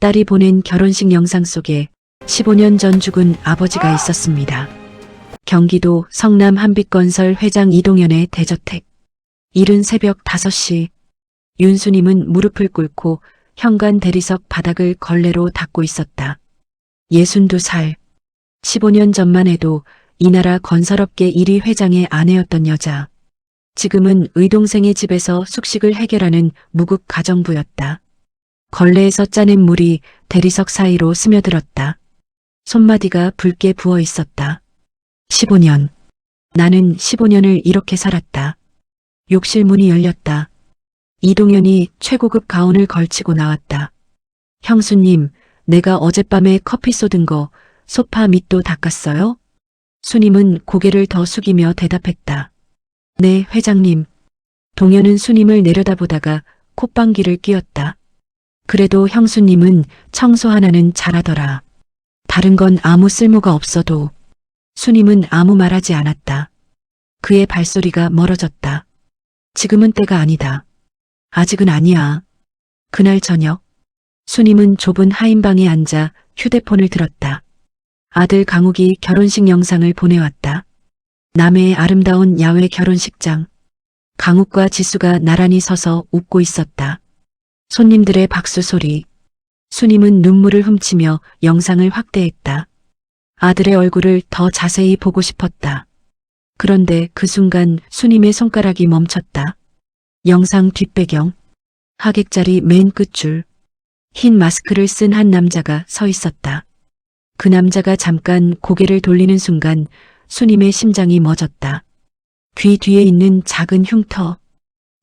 딸이 보낸 결혼식 영상 속에 15년 전 죽은 아버지가 있었습니다. 경기도 성남 한빛건설 회장 이동현의 대저택. 이른 새벽 5시 윤수님은 무릎을 꿇고 현관 대리석 바닥을 걸레로 닦고 있었다. 62살. 15년 전만 해도 이 나라 건설업계 1위 회장의 아내였던 여자. 지금은 의동생의 집에서 숙식을 해결하는 무급 가정부였다. 걸레에서 짜낸 물이 대리석 사이로 스며들었다. 손마디가 붉게 부어 있었다. 15년. 나는 15년을 이렇게 살았다. 욕실 문이 열렸다. 이동현이 최고급 가운을 걸치고 나왔다. 형수님, 내가 어젯밤에 커피 쏟은 거 소파 밑도 닦았어요? 수님은 고개를 더 숙이며 대답했다. 네, 회장님. 동현은 수님을 내려다보다가 콧방귀를 뀌었다. 그래도 형수님은 청소 하나는 잘하더라. 다른 건 아무 쓸모가 없어도. 수님은 아무 말하지 않았다. 그의 발소리가 멀어졌다. 지금은 때가 아니다. 아직은 아니야. 그날 저녁, 수님은 좁은 하인방에 앉아 휴대폰을 들었다. 아들 강욱이 결혼식 영상을 보내왔다. 남해의 아름다운 야외 결혼식장. 강욱과 지수가 나란히 서서 웃고 있었다. 손님들의 박수 소리. 수님은 눈물을 훔치며 영상을 확대했다. 아들의 얼굴을 더 자세히 보고 싶었다. 그런데 그 순간 수님의 손가락이 멈췄다. 영상 뒷배경. 하객자리 맨 끝줄. 흰 마스크를 쓴 한 남자가 서 있었다. 그 남자가 잠깐 고개를 돌리는 순간 수님의 심장이 멎었다. 귀 뒤에 있는 작은 흉터.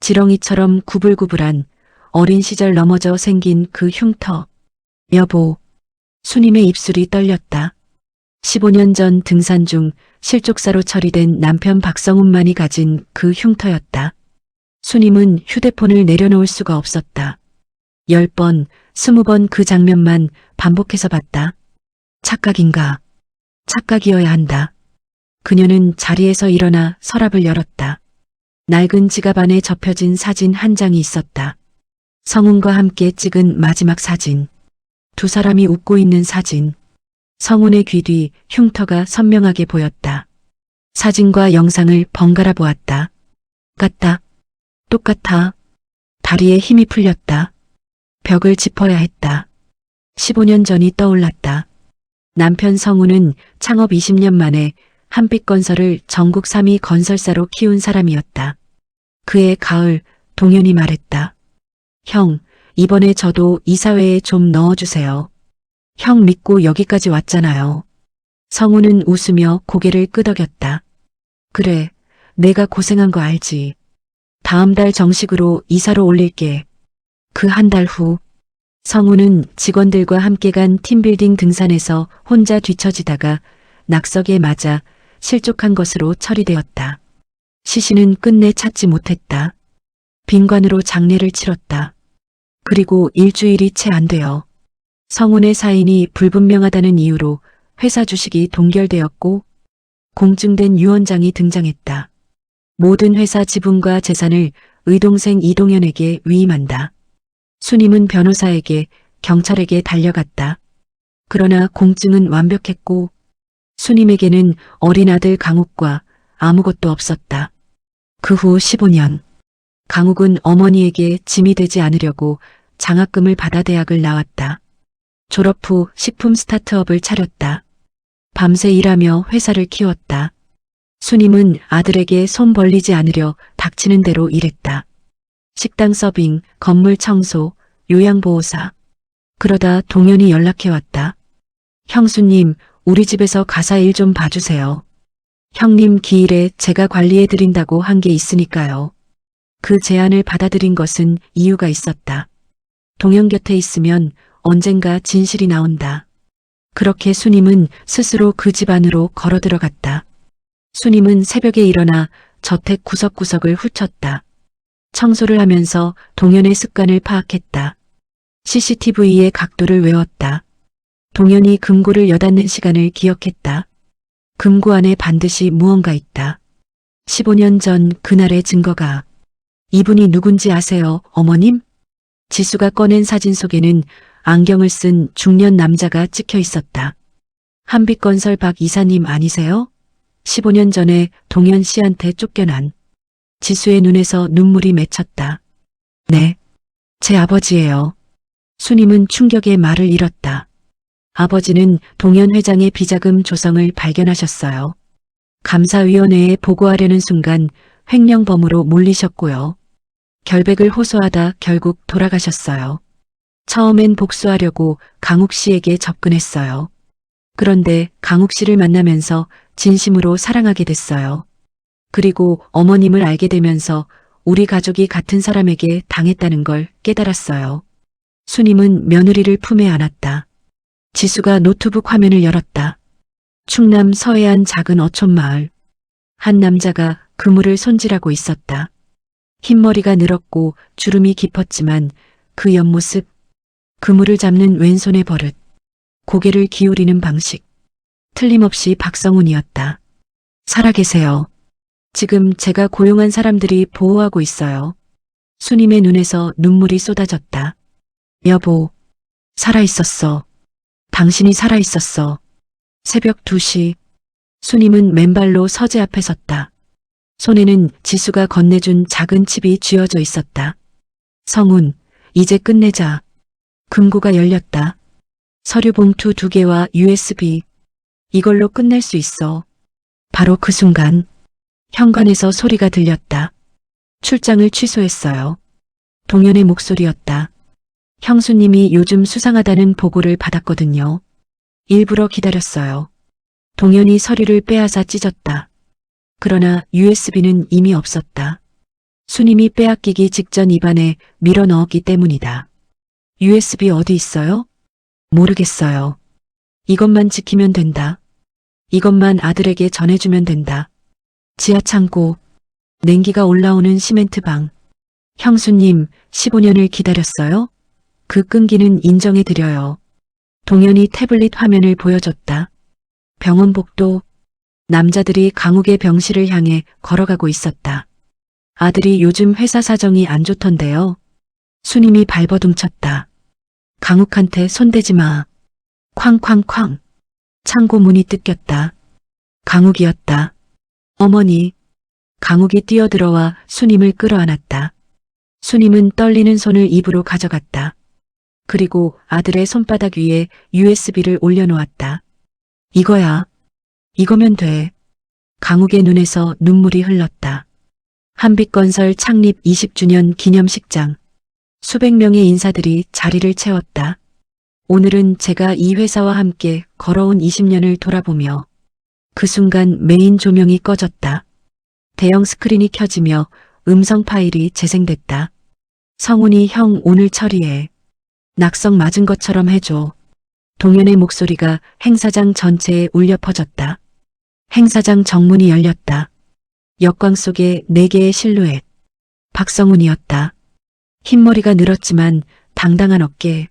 지렁이처럼 구불구불한 어린 시절 넘어져 생긴 그 흉터. 여보. 수님의 입술이 떨렸다. 15년 전 등산 중 실족사로 처리된 남편 박성훈만이 가진 그 흉터였다. 수님은 휴대폰을 내려놓을 수가 없었다. 10번, 20번 그 장면만 반복해서 봤다. 착각인가? 착각이어야 한다. 그녀는 자리에서 일어나 서랍을 열었다. 낡은 지갑 안에 접혀진 사진 한 장이 있었다. 성훈과 함께 찍은 마지막 사진. 두 사람이 웃고 있는 사진. 성훈의 귀 뒤 흉터가 선명하게 보였다. 사진과 영상을 번갈아 보았다. 똑같다. 똑같아. 다리에 힘이 풀렸다. 벽을 짚어야 했다. 15년 전이 떠올랐다. 남편 성훈은 창업 20년 만에 한빛건설을 전국 3위 건설사로 키운 사람이었다. 그해 가을 동현이 말했다. 형, 이번에 저도 이사회에 좀 넣어주세요. 형 믿고 여기까지 왔잖아요. 성훈은 웃으며 고개를 끄덕였다. 그래, 내가 고생한 거 알지. 다음 달 정식으로 이사로 올릴게. 그 한 달 후, 성훈은 직원들과 함께 간 팀빌딩 등산에서 혼자 뒤처지다가 낙석에 맞아 실족한 것으로 처리되었다. 시신은 끝내 찾지 못했다. 빈관으로 장례를 치렀다. 그리고 일주일이 채 안 되어 성훈의 사인이 불분명하다는 이유로 회사 주식이 동결되었고 공증된 유언장이 등장했다. 모든 회사 지분과 재산을 의동생 이동현에게 위임한다. 수님은 변호사에게 경찰에게 달려갔다. 그러나 공증은 완벽했고 수님에게는 어린 아들 강욱과 아무것도 없었다. 그 후 15년. 강욱은 어머니에게 짐이 되지 않으려고 장학금을 받아 대학을 나왔다. 졸업 후 식품 스타트업을 차렸다. 밤새 일하며 회사를 키웠다. 수님은 아들에게 손 벌리지 않으려 닥치는 대로 일했다. 식당 서빙, 건물 청소, 요양보호사. 그러다 동현이 연락해왔다. 형수님, 우리 집에서 가사 일 좀 봐주세요. 형님 기일에 제가 관리해드린다고 한 게 있으니까요. 그 제안을 받아들인 것은 이유가 있었다. 동현 곁에 있으면 언젠가 진실이 나온다. 그렇게 수님은 스스로 그 집 안으로 걸어 들어갔다. 수님은 새벽에 일어나 저택 구석구석을 훑었다. 청소를 하면서 동현의 습관을 파악했다. CCTV의 각도를 외웠다. 동현이 금고를 여닫는 시간을 기억했다. 금고 안에 반드시 무언가 있다. 15년 전 그날의 증거가. 이분이 누군지 아세요, 어머님? 지수가 꺼낸 사진 속에는 안경을 쓴 중년 남자가 찍혀 있었다. 한빛건설 박 이사님 아니세요? 15년 전에 동현 씨한테 쫓겨난. 지수의 눈에서 눈물이 맺혔다. 네, 제 아버지예요. 수님은 충격에 말을 잃었다. 아버지는 동현 회장의 비자금 조성을 발견하셨어요. 감사위원회에 보고하려는 순간 횡령범으로 몰리셨고요. 결백을 호소하다 결국 돌아가셨어요. 처음엔 복수하려고 강욱 씨에게 접근했어요. 그런데 강욱 씨를 만나면서 진심으로 사랑하게 됐어요. 그리고 어머님을 알게 되면서 우리 가족이 같은 사람에게 당했다는 걸 깨달았어요. 수님은 며느리를 품에 안았다. 지수가 노트북 화면을 열었다. 충남 서해안 작은 어촌마을. 한 남자가 그물을 손질하고 있었다. 흰머리가 늘었고 주름이 깊었지만 그 옆모습, 그물을 잡는 왼손의 버릇, 고개를 기울이는 방식, 틀림없이 박성훈이었다. 살아계세요. 지금 제가 고용한 사람들이 보호하고 있어요. 수님의 눈에서 눈물이 쏟아졌다. 여보, 살아있었어. 당신이 살아있었어. 새벽 2시, 수님은 맨발로 서재 앞에 섰다. 손에는 지수가 건네준 작은 칩이 쥐어져 있었다. 성훈, 이제 끝내자. 금고가 열렸다. 서류 봉투 2개와 USB. 이걸로 끝낼 수 있어. 바로 그 순간, 현관에서 소리가 들렸다. 출장을 취소했어요. 동현의 목소리였다. 형수님이 요즘 수상하다는 보고를 받았거든요. 일부러 기다렸어요. 동현이 서류를 빼앗아 찢었다. 그러나 USB는 이미 없었다. 수님이 빼앗기기 직전 입안에 밀어 넣었기 때문이다. USB 어디 있어요? 모르겠어요. 이것만 지키면 된다. 이것만 아들에게 전해주면 된다. 지하 창고, 냉기가 올라오는 시멘트 방. 형수님, 15년을 기다렸어요? 그 끈기는 인정해드려요. 동현이 태블릿 화면을 보여줬다. 병원 복도, 남자들이 강욱의 병실을 향해 걸어가고 있었다. 아들이 요즘 회사 사정이 안 좋던데요. 수님이 발버둥쳤다. 강욱한테 손대지 마. 쾅쾅쾅. 창고 문이 뜯겼다. 강욱이었다. 어머니. 강욱이 뛰어들어와 수님을 끌어안았다. 수님은 떨리는 손을 입으로 가져갔다. 그리고 아들의 손바닥 위에 USB를 올려놓았다. 이거야. 이거면 돼. 강욱의 눈에서 눈물이 흘렀다. 한빛건설 창립 20주년 기념식장. 수백 명의 인사들이 자리를 채웠다. 오늘은 제가 이 회사와 함께 걸어온 20년을 돌아보며 그 순간 메인 조명이 꺼졌다. 대형 스크린이 켜지며 음성 파일이 재생됐다. 성훈이 형 오늘 처리해. 낙성 맞은 것처럼 해줘. 동현의 목소리가 행사장 전체에 울려 퍼졌다. 행사장 정문이 열렸다. 역광 속에 4개의 실루엣. 박성훈이었다. 흰머리가 늘었지만 당당한 어깨.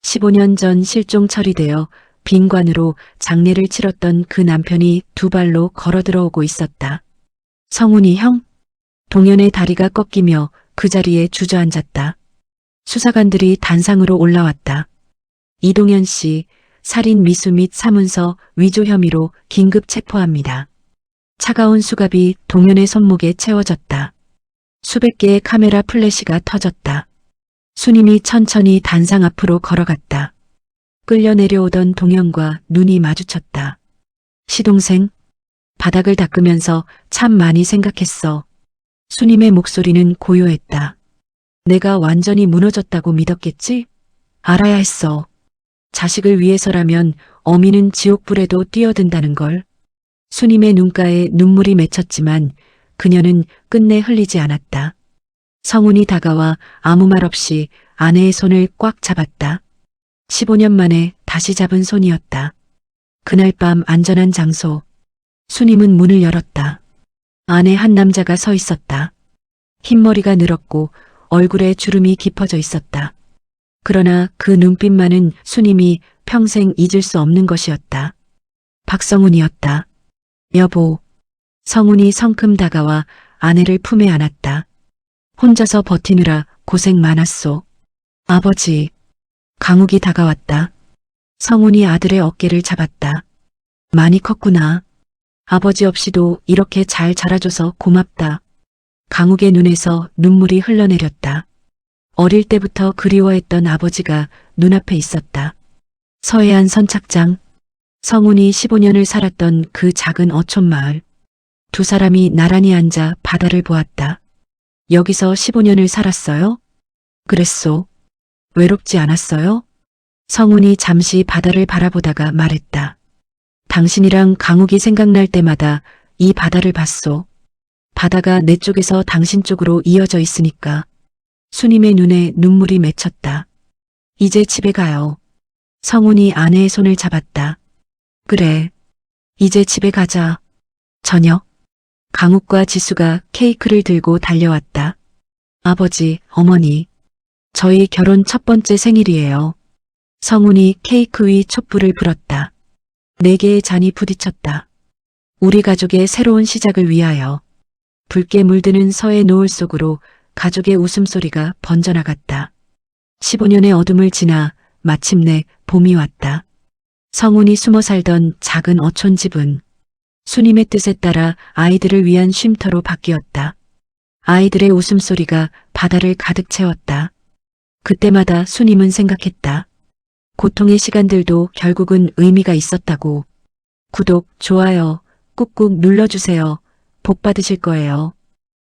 15년 전 실종 처리되어 빈관으로 장례를 치렀던 그 남편이 2발로 걸어 들어오고 있었다. 성훈이 형? 동현의 다리가 꺾이며 그 자리에 주저앉았다. 수사관들이 단상으로 올라왔다. 이동현 씨, 살인 미수 및 사문서 위조 혐의로 긴급 체포합니다. 차가운 수갑이 동현의 손목에 채워졌다. 수백 개의 카메라 플래시가 터졌다. 수님이 천천히 단상 앞으로 걸어갔다. 끌려 내려오던 동현과 눈이 마주쳤다. 시동생? 바닥을 닦으면서 참 많이 생각했어. 수님의 목소리는 고요했다. 내가 완전히 무너졌다고 믿었겠지? 알아야 했어. 자식을 위해서라면 어미는 지옥불에도 뛰어든다는 걸. 수님의 눈가에 눈물이 맺혔지만 그녀는 끝내 흘리지 않았다. 성훈이 다가와 아무 말 없이 아내의 손을 꽉 잡았다. 15년 만에 다시 잡은 손이었다. 그날 밤 안전한 장소. 수님은 문을 열었다. 안에 한 남자가 서 있었다. 흰머리가 늘었고 얼굴에 주름이 깊어져 있었다. 그러나 그 눈빛만은 수님이 평생 잊을 수 없는 것이었다. 박성훈이었다. 여보. 성훈이 성큼 다가와 아내를 품에 안았다. 혼자서 버티느라 고생 많았소. 아버지. 강욱이 다가왔다. 성훈이 아들의 어깨를 잡았다. 많이 컸구나. 아버지 없이도 이렇게 잘 자라줘서 고맙다. 강욱의 눈에서 눈물이 흘러내렸다. 어릴 때부터 그리워했던 아버지가 눈앞에 있었다. 서해안 선착장, 성훈이 15년을 살았던 그 작은 어촌마을. 두 사람이 나란히 앉아 바다를 보았다. 여기서 15년을 살았어요? 그랬소. 외롭지 않았어요? 성훈이 잠시 바다를 바라보다가 말했다. 당신이랑 강욱이 생각날 때마다 이 바다를 봤소. 바다가 내 쪽에서 당신 쪽으로 이어져 있으니까. 수님의 눈에 눈물이 맺혔다. 이제 집에 가요. 성훈이 아내의 손을 잡았다. 그래. 이제 집에 가자. 저녁. 강욱과 지수가 케이크를 들고 달려왔다. 아버지, 어머니. 저희 결혼 첫 번째 생일이에요. 성훈이 케이크 위 촛불을 불었다. 4개의 잔이 부딪혔다. 우리 가족의 새로운 시작을 위하여. 붉게 물드는 서해 노을 속으로 가족의 웃음소리가 번져나갔다. 15년의 어둠을 지나 마침내 봄이 왔다. 성훈이 숨어 살던 작은 어촌집은 수님의 뜻에 따라 아이들을 위한 쉼터로 바뀌었다. 아이들의 웃음소리가 바다를 가득 채웠다. 그때마다 수님은 생각했다. 고통의 시간들도 결국은 의미가 있었다고. 구독, 좋아요, 꾹꾹 눌러주세요. 복 받으실 거예요.